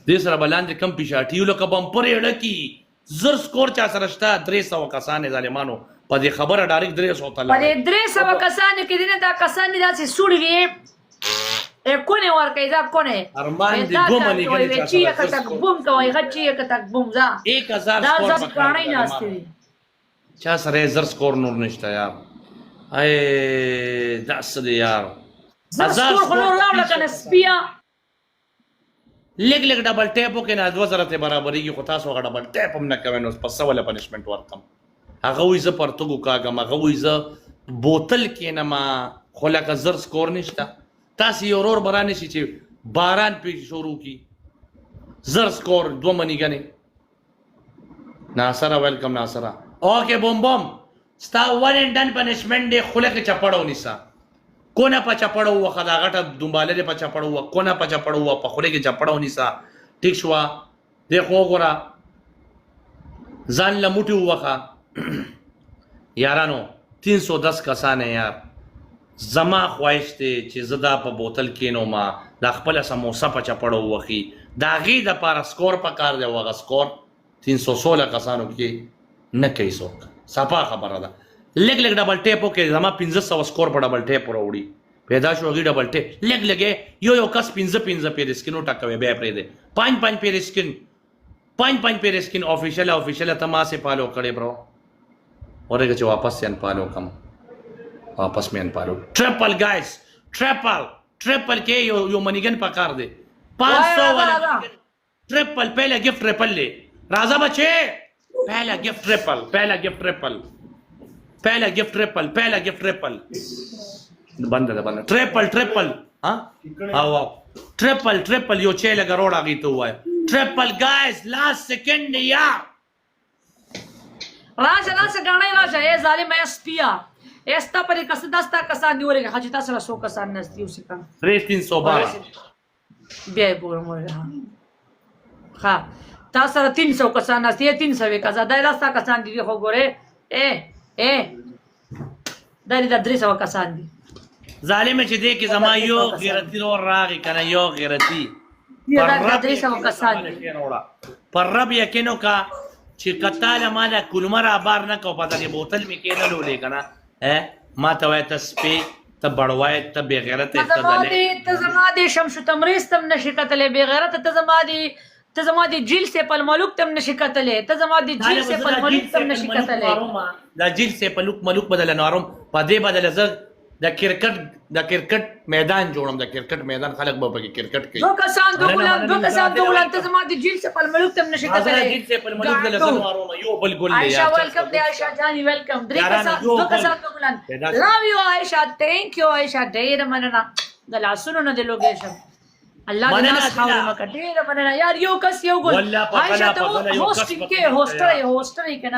دې سره بلاندې کم پیشاټي لکه بمپر یې ډکي زر سکور چا سره شته 300 کسان ظالمانو په دې خبره ډایرکټ 300 ته په دې 300 کسان کې دي نه دا کسان دي داسې سوړ وي کونه ورکې دا کونه ارمان دې ګوم نه کوي چې کتک بوم کوي غچې کتک بوم ځه 1000 دا سکور ځکه کانای ناشته چا سره زر سکور نور نشته یار ای دا څه دی یار زر سکور خو نور راوړه کنه سپیا لګ لګ ډبل ټیپ وکړه نه 2000 ته برابرېږي خو تاسو هغه ډبل ټیپ هم نه کوئ نو پس ولا پنشمنت ورکم هغه وې زه پرتګو کاږم هغه وې زه بوتل کېنم خو لکه زر سکور نشته تاسو یو ورور برانه شي چې باران پې شروع کی زر سکور 2 منی غني ناصره ویلکم ناصره اوکے بوم بوم ستا ون اینڈ ډن پنشمنت دی خلک چپړو نیسا کونه په چپړو وخه دا غټه دومباله دې په چپړو و کونه په چپړو و په خله کې چپړو نیسا ټیک شو دیکھو ګورا ځان لموټي وخه یارانو 310 کسان یار زما خواهش ته چې زدا په بوتل کینو ما د خپل سموسه په چپړو وخی دا غي د پار سکور په کار دی وغه سکور 316 کسانو کې نه کوي څوک صفا خبره ده لګ لګ ډبل ټیپ وکړي زما 1500 سکور په ډبل ټیپ وروړي پیدا شو غي ډبل ټیپ لګ لګي یو کس 15 پیر سکینو ټکوي بیا پرې ده 5 پیر سکین 5 پیر سکین افیشل تما سے پالو کړي برو اورګه چې واپس یان پالو کم واپس مین پالو ټریپل گایز ټریپل کې یو منیګن پکار دے 500 والا ټریپل پہلا گفٹ ټریپل لے راځه بچے پہلا گفٹ ټریپل بند ټریپل ها او ټریپل یو چې لګ روړ اگې ته وای ټریپل گایز لاست سیکنډ یا راشه غاڼې راشه ای ظالم اسپیا ایستا پر کس دستا کسان نیولې خچ تاسو سره 100 کسان نستي اوسې کم 312 بیا وګورم ها تاسو سره 300 کسان نستي 300 کسان دا راستا کسان دي خو ګوره دا 300 کسان دي ظالم چې دې کې زما یو غیرتی رو راغی کنه یو غیرتی دا 300 کسان دي پر رب یقینو کا چې کتاله مالا کلمره بار نه کو پتا دې بوتل می کې نه لولې کنه ما ته وای ته سپی ته بړوای ته بے غیرت ته زما دې شمشو تمریز تم نشي کتلې بے غیرت ته زما دې جیل سے پل ملوک تم نشي کتلې ته زما دې جیل سے پل ملوک تم نشي کتلې دا جیل سے ملوک بدل نارم پدې بدل ز د کرکټ میدان جوړم د کرکټ میدان خلک به پکې کرکټ کوي دو کسان دولت ته زما دې جیل سے پل ملوک تم نشي کتلې جیل سے پل ملوک بدل نارم یو بل ګل عائشہ ویلکم دی عائشہ جانی ویلکم دو کسان دولت لو یو عائشہ تھینک یو عائشہ ډیر مننه د لاسونو نه د لوګیشن الله دې ناس خاور مکه ډیر مننه یار یو کس یو ګل عائشہ ته هوسټینګ کې هوسټر کې